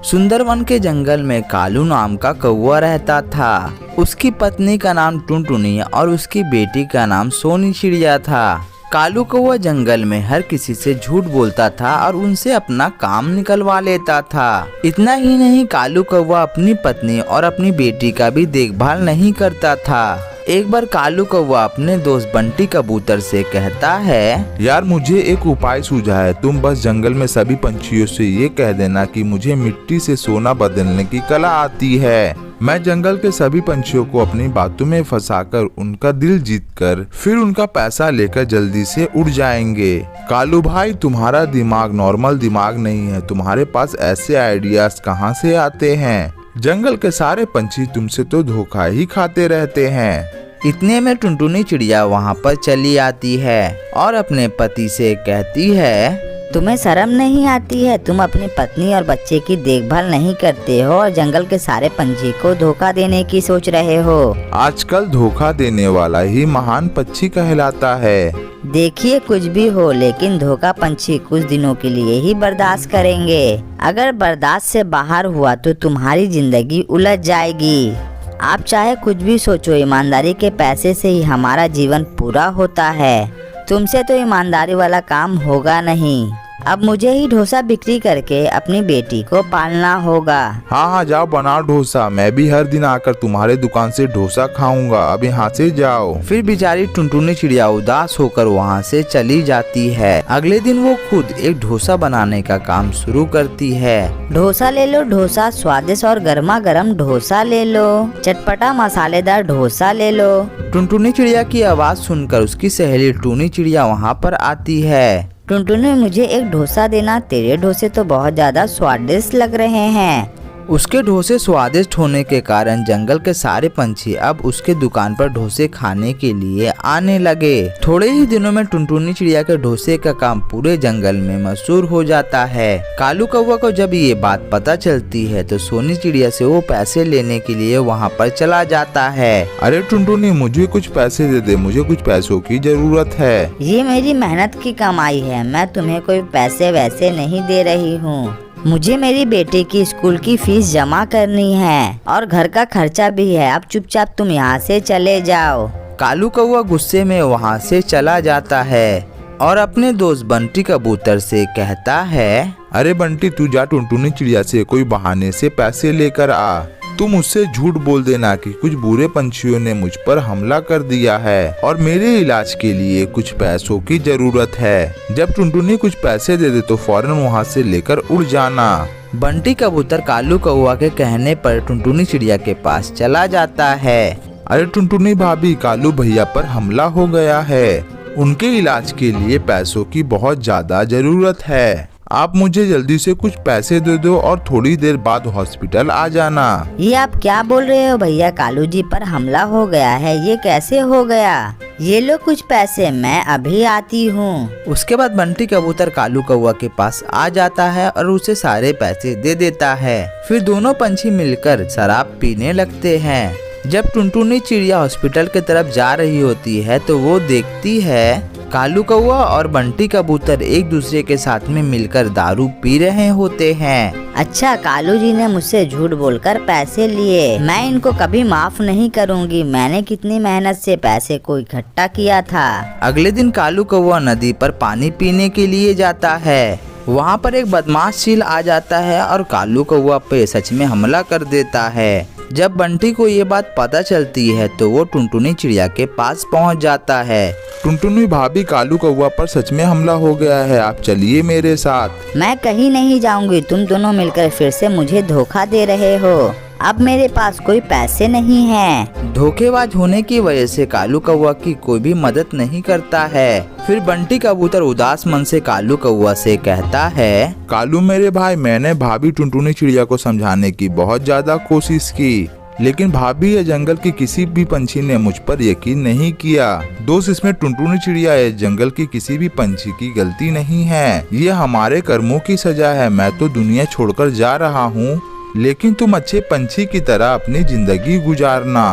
सुंदरवन के जंगल में कालू नाम का कौवा रहता था। उसकी पत्नी का नाम टुनटुनी और उसकी बेटी का नाम सोनी चिड़िया था। कालू कौवा जंगल में हर किसी से झूठ बोलता था और उनसे अपना काम निकलवा लेता था। इतना ही नहीं, कालू कौवा अपनी पत्नी और अपनी बेटी का भी देखभाल नहीं करता था। एक बार कालू कौवा अपने दोस्त बंटी कबूतर से कहता है, यार मुझे एक उपाय सूझा है। तुम बस जंगल में सभी पंछियों से ये कह देना कि मुझे मिट्टी से सोना बदलने की कला आती है। मैं जंगल के सभी पंछियों को अपनी बातों में फंसाकर उनका दिल जीतकर फिर उनका पैसा लेकर जल्दी से उड़ जाएंगे। कालू भाई, तुम्हारा दिमाग नॉर्मल दिमाग नहीं है। तुम्हारे पास ऐसे आइडियाज कहाँ से आते हैं? जंगल के सारे पंछी तुमसे तो धोखा ही खाते रहते हैं। इतने में टुनटुनी चिड़िया वहाँ पर चली आती है और अपने पति से कहती है, तुम्हें शर्म नहीं आती है? तुम अपनी पत्नी और बच्चे की देखभाल नहीं करते हो और जंगल के सारे पंछी को धोखा देने की सोच रहे हो। आजकल धोखा देने वाला ही महान पक्षी कहलाता है। देखिए, कुछ भी हो लेकिन धोखा पंछी कुछ दिनों के लिए ही बर्दाश्त करेंगे। अगर बर्दाश्त से बाहर हुआ तो तुम्हारी जिंदगी उलझ जाएगी। आप चाहे कुछ भी सोचो, ईमानदारी के पैसे से ही हमारा जीवन पूरा होता है। तुमसे तो ईमानदारी वाला काम होगा नहीं। अब मुझे ही डोसा बिक्री करके अपनी बेटी को पालना होगा। हाँ, जाओ बनाओ डोसा। मैं भी हर दिन आकर तुम्हारे दुकान से डोसा खाऊंगा। अब यहाँ से जाओ। फिर बेचारी टुनटुनी चिड़िया उदास होकर वहाँ से चली जाती है। अगले दिन वो खुद एक डोसा बनाने का काम शुरू करती है। डोसा ले लो, डोसा स्वादिष्ट और गर्मा गर्म डोसा ले लो, चटपटा मसालेदार डोसा ले लो। टुनटुनी चिड़िया की आवाज सुनकर उसकी सहेली टूनी चिड़िया वहाँ पर आती है। टुनटुनी, मुझे एक डोसा देना। तेरे डोसे तो बहुत ज्यादा स्वादिष्ट लग रहे हैं। उसके डोसे स्वादिष्ट होने के कारण जंगल के सारे पंछी अब उसके दुकान पर डोसे खाने के लिए आने लगे। थोड़े ही दिनों में टुनटुनी चिड़िया के डोसे का काम पूरे जंगल में मशहूर हो जाता है। कालू कौवा को जब ये बात पता चलती है तो सोनी चिड़िया से वो पैसे लेने के लिए वहाँ पर चला जाता है। अरे टुनटुनी, मुझे कुछ पैसे दे दे, मुझे कुछ पैसों की जरूरत है। ये मेरी मेहनत की कमाई है, मैं तुम्हें कोई पैसे वैसे नहीं दे रही हूँ। मुझे मेरी बेटे की स्कूल की फीस जमा करनी है और घर का खर्चा भी है। अब चुपचाप तुम यहाँ से चले जाओ। कालू कौवा गुस्से में वहाँ से चला जाता है और अपने दोस्त बंटी कबूतर से कहता है, अरे बंटी, तू जा टुनटुनी चिड़िया से कोई बहाने से पैसे लेकर आ। तुम मुझसे झूठ बोल देना कि कुछ बुरे पंछियों ने मुझ पर हमला कर दिया है और मेरे इलाज के लिए कुछ पैसों की जरूरत है। जब टुनटुनी कुछ पैसे दे दे तो फौरन वहाँ से लेकर उड़ जाना। बंटी कबूतर कालू कौवा के कहने पर टुनटुनी चिड़िया के पास चला जाता है। अरे टुनटुनी भाभी, कालू भैया पर हमला हो गया है। उनके इलाज के लिए पैसों की बहुत ज्यादा जरूरत है। आप मुझे जल्दी से कुछ पैसे दे दो और थोड़ी देर बाद हॉस्पिटल आ जाना। ये आप क्या बोल रहे हो भैया? कालू जी पर हमला हो गया है, ये कैसे हो गया? ये लो कुछ पैसे, मैं अभी आती हूँ। उसके बाद बंटी कबूतर कालू कौवा के पास आ जाता है और उसे सारे पैसे दे देता है। फिर दोनों पंछी मिलकर शराब पीने लगते हैं। जब टुनटुनी चिड़िया हॉस्पिटल की तरफ जा रही होती है तो वो देखती है कालू कौवा और बंटी कबूतर एक दूसरे के साथ में मिलकर दारू पी रहे होते हैं। अच्छा, कालू जी ने मुझसे झूठ बोलकर पैसे लिए। मैं इनको कभी माफ नहीं करूंगी। मैंने कितनी मेहनत से पैसे को इकट्ठा किया था। अगले दिन कालू कौवा नदी पर पानी पीने के लिए जाता है। वहाँ पर एक बदमाश चील आ जाता है और कालू कौवा पे सच में हमला कर देता है। जब बंटी को ये बात पता चलती है तो वो टुनटुनी चिड़िया के पास पहुँच जाता है। टुनटुनी भाभी, कालू कौवा पर सच में हमला हो गया है, आप चलिए मेरे साथ। मैं कहीं नहीं जाऊंगी। तुम दोनों मिलकर फिर से मुझे धोखा दे रहे हो। अब मेरे पास कोई पैसे नहीं हैं। धोखेबाज होने की वजह से कालू कौवा की कोई भी मदद नहीं करता है। फिर बंटी कबूतर उदास मन से कालू कौवा से कहता है, कालू मेरे भाई, मैंने भाभी टुनटुनी चिड़िया को समझाने की बहुत ज्यादा कोशिश की, लेकिन भाभी या जंगल के किसी भी पंछी ने मुझ पर यकीन नहीं किया। दोस्त, इसमें टुनटुनी चिड़िया या जंगल के किसी भी पंछी की गलती नहीं है। ये हमारे कर्मों की सजा है। मैं तो दुनिया छोड़कर जा रहा हूँ, लेकिन तुम अच्छे पंछी की तरह अपनी जिंदगी गुजारना।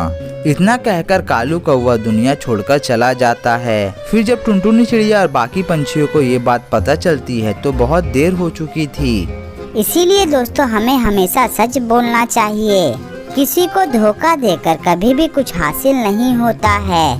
इतना कहकर कालू कौवा दुनिया छोड़कर चला जाता है। फिर जब टुनटुनी चिड़िया और बाकी पंछियों को ये बात पता चलती है तो बहुत देर हो चुकी थी। इसीलिए दोस्तों हमें हमेशा सच बोलना चाहिए। किसी को धोखा देकर कभी भी कुछ हासिल नहीं होता है।